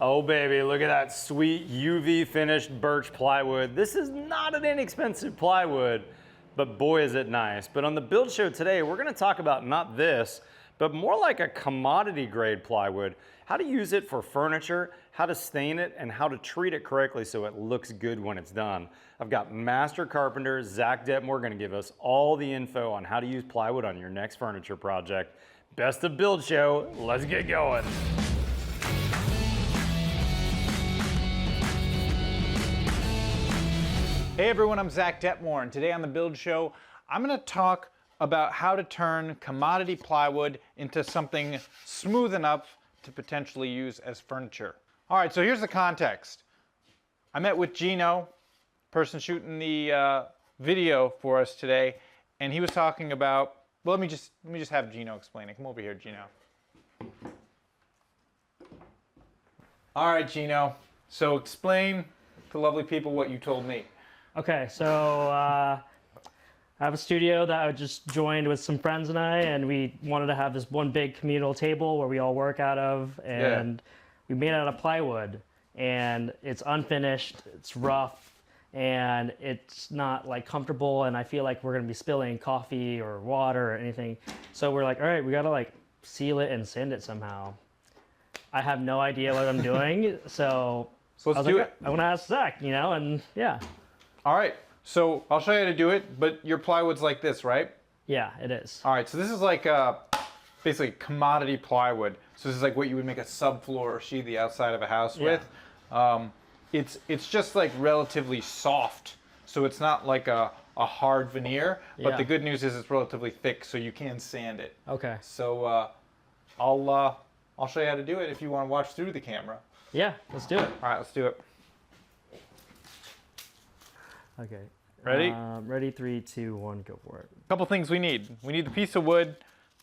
Oh baby, look at that sweet UV finished birch plywood. This is not an inexpensive plywood, but boy is it nice. But on the build show today, we're gonna talk about not this, but more like a commodity grade plywood, how to use it for furniture, how to stain it, and how to treat it correctly so it looks good when it's done. I've got Master Carpenter Zack Moore gonna give us all the info on how to use plywood on your next furniture project. Best of build show, let's get going. Hey everyone, I'm Zack Dettmore, and today on the Build Show, I'm going to talk about how to turn commodity plywood into something smooth enough to potentially use as furniture. All right, so here's the context. I met with Gino, person shooting the video for us today, and he was talking about, well, let me just have Gino explain it. Come over here, Gino. All right, Gino. So explain to lovely people what you told me. Okay, so I have a studio that I just joined with some friends and we wanted to have this one big communal table where we all work out of, and we made it out of plywood, and it's unfinished, it's rough, and it's not like comfortable, and I feel like we're gonna be spilling coffee or water or anything. So we're like, all right, we gotta like seal it and sand it somehow. I have no idea what I'm doing, so let's do it. I wanna ask Zach, you know, and yeah. All right, so I'll show you how to do it, but your plywood's like this, right? Yeah, it is. All right, so this is like basically commodity plywood. So this is like what you would make a subfloor or sheathe the outside of a house with. It's just like relatively soft, so it's not like a hard veneer, but the good news is it's relatively thick, so you can sand it. Okay. So I'll show you how to do it if you want to watch through the camera. Yeah, let's do it. All right, let's do it. Okay. Ready? Ready, 3, 2, 1, go for it. A couple things we need. We need the piece of wood.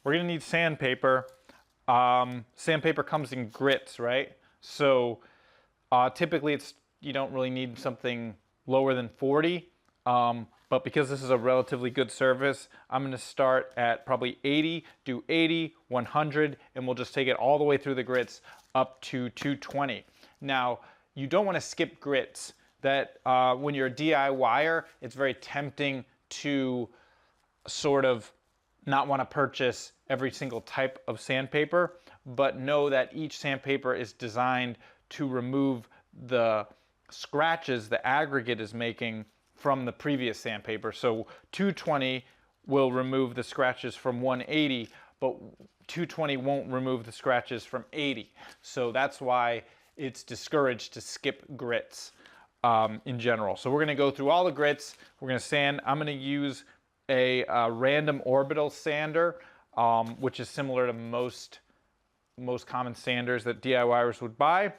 We're gonna need sandpaper. Sandpaper comes in grits, right? So typically you don't really need something lower than 40, but because this is a relatively good surface, I'm gonna start at probably 80, do 80, 100, and we'll just take it all the way through the grits up to 220. Now, you don't wanna skip grits. That when you're a DIYer, it's very tempting to sort of not want to purchase every single type of sandpaper, but know that each sandpaper is designed to remove the scratches the aggregate is making from the previous sandpaper. So 220 will remove the scratches from 180, but 220 won't remove the scratches from 80. So that's why it's discouraged to skip grits. In general. So we're going to go through all the grits. We're going to sand. I'm going to use a random orbital sander, which is similar to most common sanders that DIYers would buy.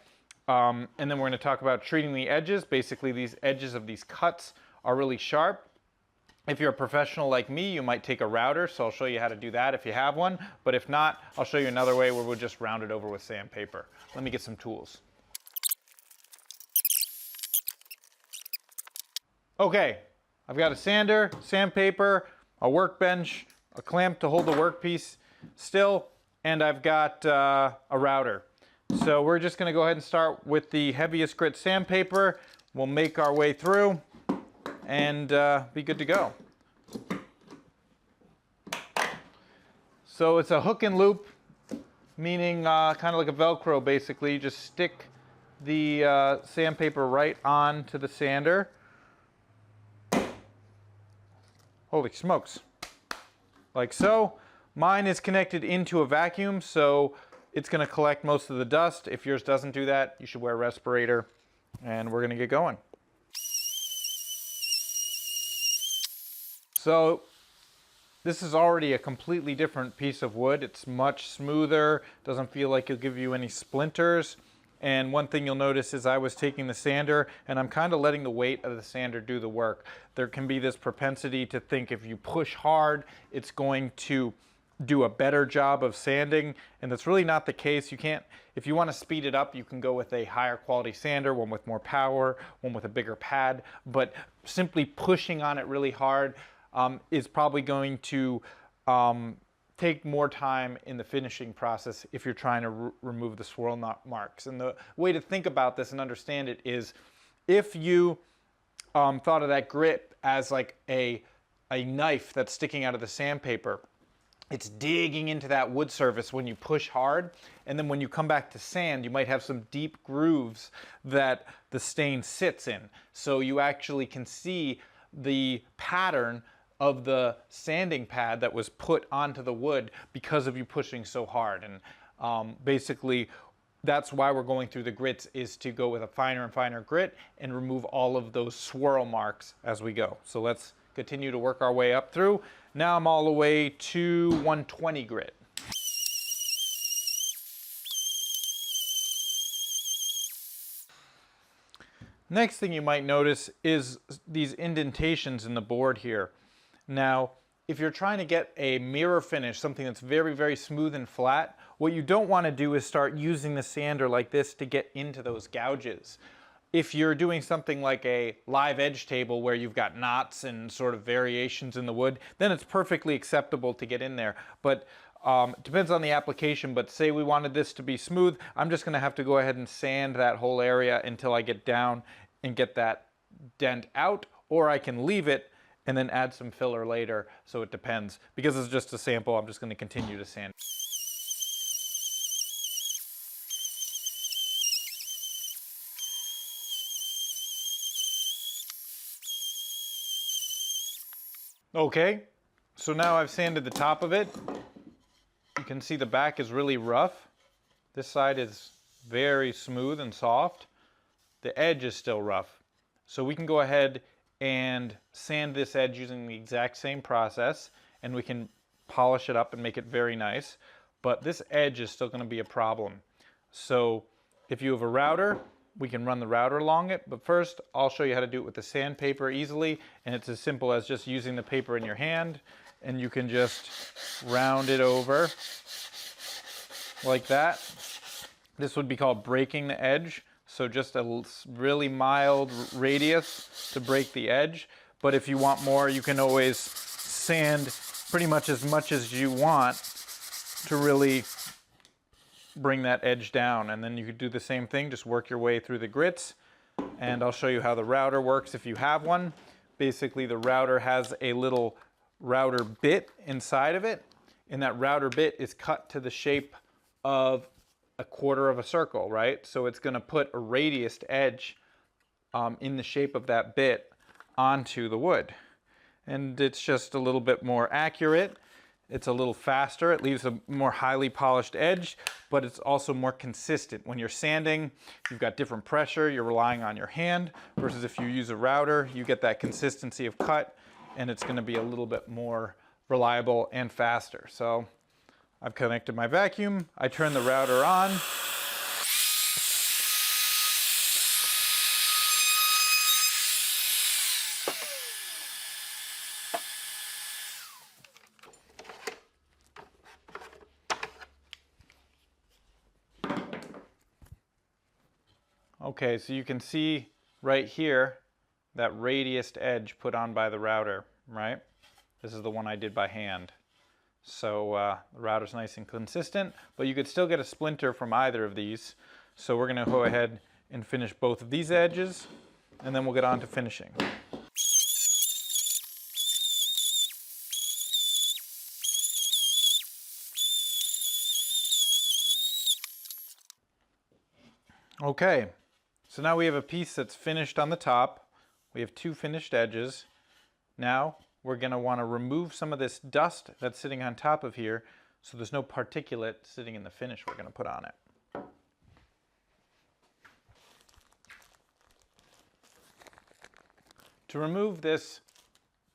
And then we're going to talk about treating the edges. Basically, these edges of these cuts are really sharp. If you're a professional like me, you might take a router, so I'll show you how to do that if you have one. But if not, I'll show you another way where we'll just round it over with sandpaper. Let me get some tools. Okay, I've got a sander, sandpaper, a workbench, a clamp to hold the workpiece still, and I've got a router. So we're just gonna go ahead and start with the heaviest grit sandpaper. We'll make our way through and be good to go. So it's a hook and loop, meaning kind of like a Velcro basically. You just stick the sandpaper right onto the sander. Holy smokes. Like so. Mine is connected into a vacuum, so it's going to collect most of the dust. If yours doesn't do that, you should wear a respirator. And we're going to get going. So this is already a completely different piece of wood. It's much smoother. Doesn't feel like it'll give you any splinters. And one thing you'll notice is I was taking the sander and I'm kind of letting the weight of the sander do the work. There can be this propensity to think if you push hard, it's going to do a better job of sanding, and that's really not the case. You can't, if you want to speed it up, you can go with a higher quality sander, one with more power, one with a bigger pad, but simply pushing on it really hard is probably going to take more time in the finishing process if you're trying to remove the swirl marks. And the way to think about this and understand it is, if you thought of that grit as like a knife that's sticking out of the sandpaper, it's digging into that wood surface when you push hard, and then when you come back to sand, you might have some deep grooves that the stain sits in. So you actually can see the pattern of the sanding pad that was put onto the wood because of you pushing so hard. And basically, that's why we're going through the grits, is to go with a finer and finer grit and remove all of those swirl marks as we go. So let's continue to work our way up through. Now I'm all the way to 120 grit. Next thing you might notice is these indentations in the board here. Now, if you're trying to get a mirror finish, something that's very, very smooth and flat, what you don't want to do is start using the sander like this to get into those gouges. If you're doing something like a live edge table where you've got knots and sort of variations in the wood, then it's perfectly acceptable to get in there. But it depends on the application, but say we wanted this to be smooth, I'm just going to have to go ahead and sand that whole area until I get down and get that dent out, or I can leave it and then add some filler later. So it depends. Because it's just a sample, I'm just going to continue to sand. Okay, so now I've sanded the top of it. You can see the back is really rough. This side is very smooth and soft. The edge is still rough. So we can go ahead and sand this edge using the exact same process, and we can polish it up and make it very nice. But this edge is still going to be a problem. So if you have a router, we can run the router along it, but first I'll show you how to do it with the sandpaper easily, and it's as simple as just using the paper in your hand, and you can just round it over like that. This would be called breaking the edge, so just a really mild radius to break the edge. But if you want more, you can always sand pretty much as you want to really bring that edge down. And then you could do the same thing, just work your way through the grits. And I'll show you how the router works if you have one. Basically, the router has a little router bit inside of it, and that router bit is cut to the shape of a quarter of a circle, right? So it's going to put a radiused edge in the shape of that bit onto the wood. And it's just a little bit more accurate. It's a little faster. It leaves a more highly polished edge, but it's also more consistent. When you're sanding, you've got different pressure. You're relying on your hand, versus if you use a router, you get that consistency of cut, and it's going to be a little bit more reliable and faster. So I've connected my vacuum. I turn the router on. Okay, so you can see right here that radiused edge put on by the router, right? This is the one I did by hand. So the router's nice and consistent, but you could still get a splinter from either of these. So we're going to go ahead and finish both of these edges, and then we'll get on to finishing. Okay, so now we have a piece that's finished on the top. We have two finished edges. Now we're going to want to remove some of this dust that's sitting on top of here, so there's no particulate sitting in the finish we're going to put on it. To remove this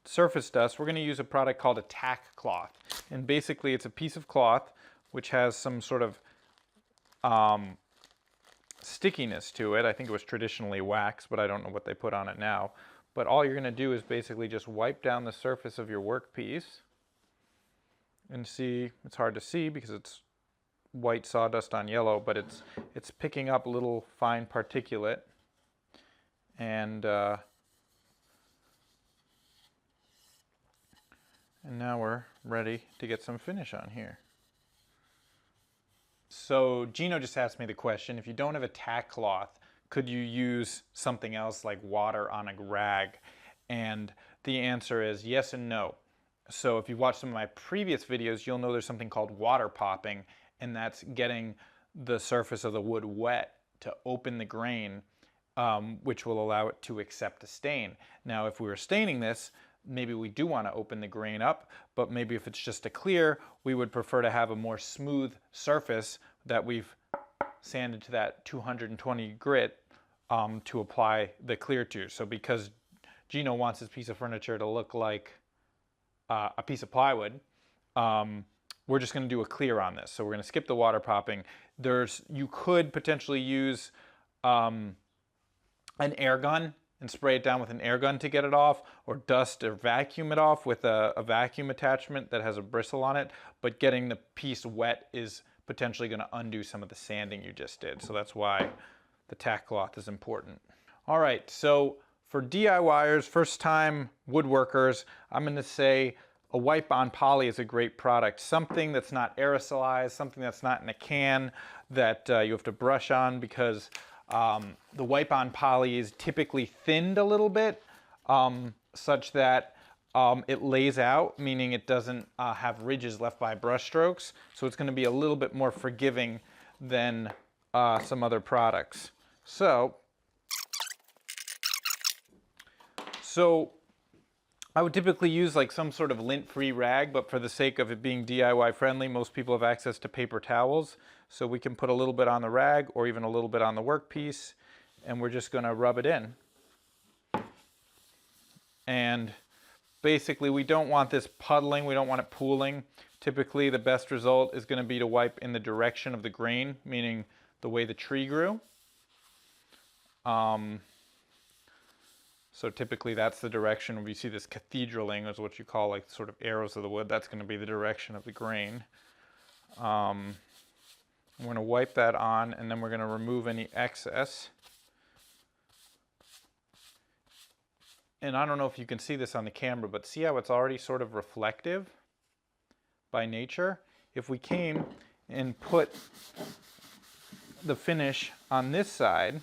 surface dust, we're going to use a product called a tack cloth. And basically it's a piece of cloth which has some sort of stickiness to it. I think it was traditionally wax, but I don't know what they put on it now. But all you're going to do is basically just wipe down the surface of your workpiece. And see, it's hard to see because it's white sawdust on yellow, but it's picking up little fine particulate. And And now we're ready to get some finish on here. So Gino just asked me the question, if you don't have a tack cloth, could you use something else like water on a rag? And the answer is yes and no. So if you've watched some of my previous videos, you'll know there's something called water popping, and that's getting the surface of the wood wet to open the grain, which will allow it to accept a stain. Now, if we were staining this, maybe we do want to open the grain up, but maybe if it's just a clear, we would prefer to have a more smooth surface that we've sanded to that 220 grit to apply the clear to. So because Gino wants his piece of furniture to look like a piece of plywood, we're just going to do a clear on this. So we're going to skip the water popping. You could potentially use an air gun and spray it down with an air gun to get it off, or dust or vacuum it off with a vacuum attachment that has a bristle on it. But getting the piece wet is potentially going to undo some of the sanding you just did. So that's why the tack cloth is important. All right, so for DIYers, first-time woodworkers, I'm going to say a wipe-on poly is a great product. Something that's not aerosolized, something that's not in a can that you have to brush on, because the wipe-on poly is typically thinned a little bit, such that it lays out, meaning it doesn't have ridges left by brush strokes. So it's going to be a little bit more forgiving than some other products. So I would typically use like some sort of lint-free rag, but for the sake of it being DIY friendly, most people have access to paper towels. So we can put a little bit on the rag or even a little bit on the workpiece, and we're just going to rub it in. And basically we don't want this puddling, we don't want it pooling. Typically the best result is going to be to wipe in the direction of the grain, meaning the way the tree grew. So typically that's the direction. When you see this cathedraling, is what you call like sort of arrows of the wood, that's going to be the direction of the grain. We're going to wipe that on, and then we're going to remove any excess. And I don't know if you can see this on the camera, but see how it's already sort of reflective by nature? If we came and put the finish on this side,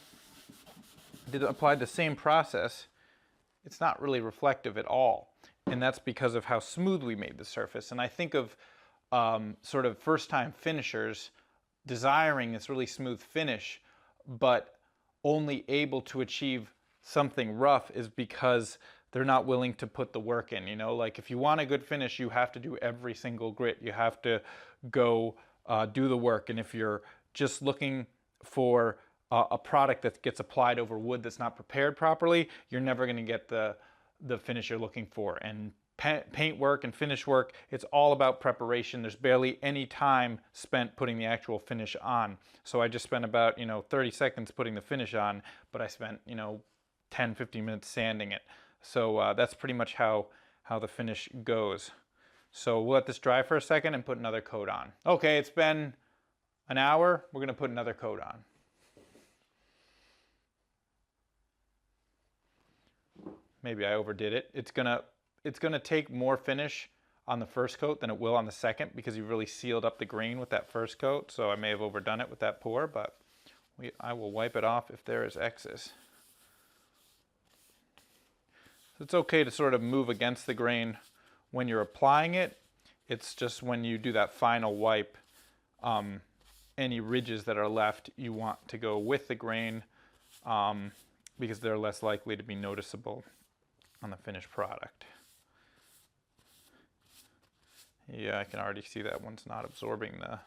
applied the same process, it's not really reflective at all. And that's because of how smooth we made the surface. And I think of sort of first-time finishers desiring this really smooth finish, but only able to achieve something rough is because they're not willing to put the work in. You know, like if you want a good finish, you have to do every single grit. You have to go do the work. And if you're just looking for a product that gets applied over wood that's not prepared properly, you're never going to get the finish you're looking for. And paint work and finish work, it's all about preparation. There's barely any time spent putting the actual finish on. So I just spent about 30 seconds putting the finish on, but I spent 10-15 minutes sanding it. So that's pretty much how the finish goes. So we'll let this dry for a second and put another coat on. Okay, it's been an hour. We're going to put another coat on. Maybe I overdid it. It's gonna take more finish on the first coat than it will on the second, because you really sealed up the grain with that first coat. So I may have overdone it with that pour, but I will wipe it off if there is excess. So it's okay to sort of move against the grain when you're applying it. It's just when you do that final wipe, any ridges that are left, you want to go with the grain, because they're less likely to be noticeable on the finished product. Yeah, I can already see that one's not absorbing the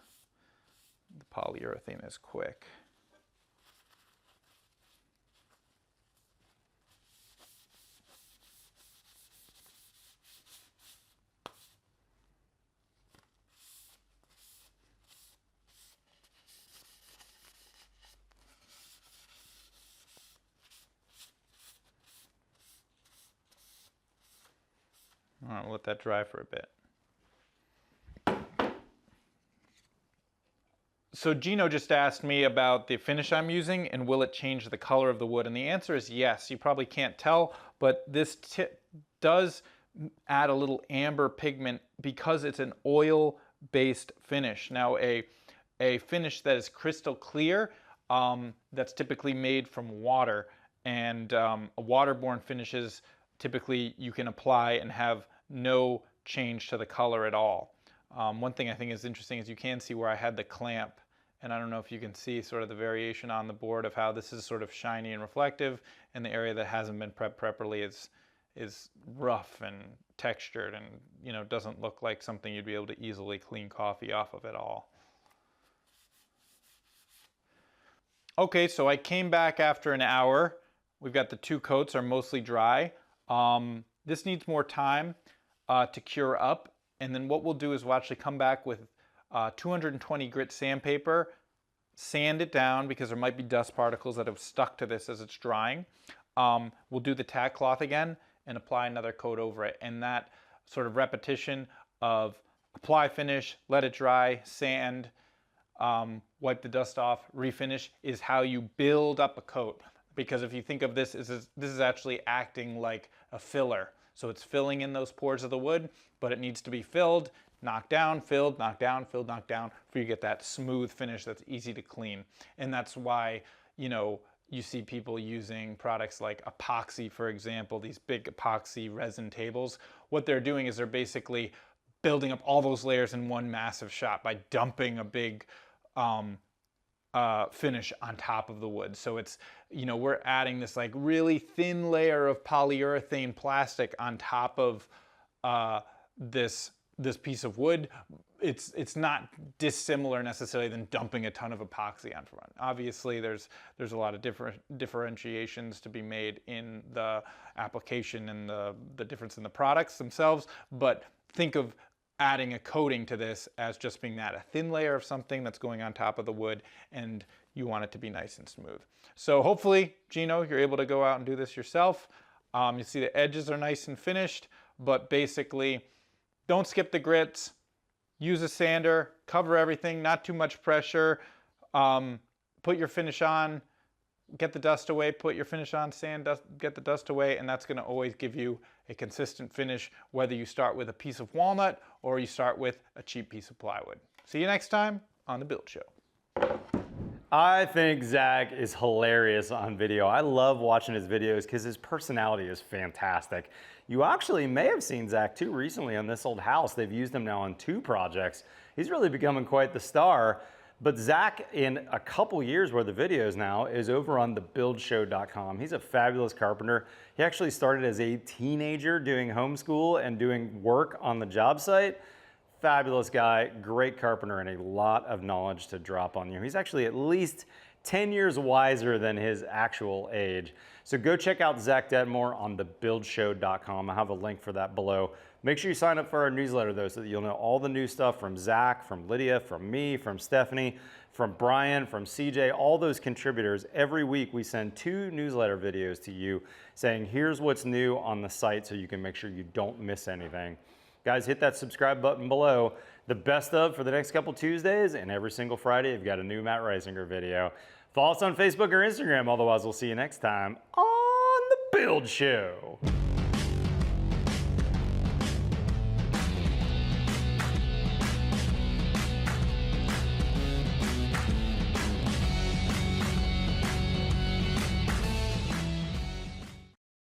polyurethane as quick. All right, we'll let that dry for a bit. So Gino just asked me about the finish I'm using and will it change the color of the wood, and the answer is yes. You probably can't tell, but this tip does add a little amber pigment because it's an oil-based finish. Now a finish that is crystal clear, that's typically made from water, and waterborne finishes typically you can apply and have no change to the color at all. One thing I think is interesting is you can see where I had the clamp, and I don't know if you can see sort of the variation on the board of how this is sort of shiny and reflective, and the area that hasn't been prepped properly is rough and textured, and you know, doesn't look like something you'd be able to easily clean coffee off of at all. Okay, so I came back after an hour. We've got the 2 coats are mostly dry. This needs more time to cure up, and then what we'll do is we'll actually come back with 220 grit sandpaper, sand it down because there might be dust particles that have stuck to this as it's drying. We'll do the tack cloth again and apply another coat over it, and that sort of repetition of apply, finish, let it dry, sand, wipe the dust off, refinish is how you build up a coat. Because if you think of this is actually acting like a filler. So it's filling in those pores of the wood, but it needs to be filled, knocked down, filled, knocked down, filled, knocked down, for you to get that smooth finish that's easy to clean. And that's why, you know, you see people using products like epoxy, for example, these big epoxy resin tables. What they're doing is they're basically building up all those layers in one massive shot by dumping a big finish on top of the wood. So it's, you know, we're adding this like really thin layer of polyurethane plastic on top of this piece of wood. It's not dissimilar necessarily than dumping a ton of epoxy on front. Obviously there's a lot of different differentiations to be made in the application and the difference in the products themselves, but think of adding a coating to this as just being that, a thin layer of something that's going on top of the wood, and you want it to be nice and smooth. So hopefully, Gino, you're able to go out and do this yourself. You see the edges are nice and finished, but basically don't skip the grits, use a sander, cover everything, not too much pressure, put your finish on, get the dust away, put your finish on, get the dust away, and that's going to always give you a consistent finish, whether you start with a piece of walnut or you start with a cheap piece of plywood. See you next time on The Build Show. I think Zach is hilarious on video. I love watching his videos because his personality is fantastic. You actually may have seen Zach too recently on this old house. They've used him now on 2 projects. He's really becoming quite the star. But Zach, in a couple years worth of videos now, is over on thebuildshow.com. He's a fabulous carpenter. He actually started as a teenager doing homeschool and doing work on the job site. Fabulous guy, great carpenter, and a lot of knowledge to drop on you. He's actually at least 10 years wiser than his actual age. So go check out Zach Dettmore on thebuildshow.com. I have a link for that below. Make sure you sign up for our newsletter though, so that you'll know all the new stuff from Zach, from Lydia, from me, from Stephanie, from Brian, from CJ, all those contributors. Every week we send 2 newsletter videos to you saying, here's what's new on the site, so you can make sure you don't miss anything. Guys, hit that subscribe button below. The best of for the next couple Tuesdays, and every single Friday, you've got a new Matt Reisinger video. Follow us on Facebook or Instagram. Otherwise, we'll see you next time on The Build Show.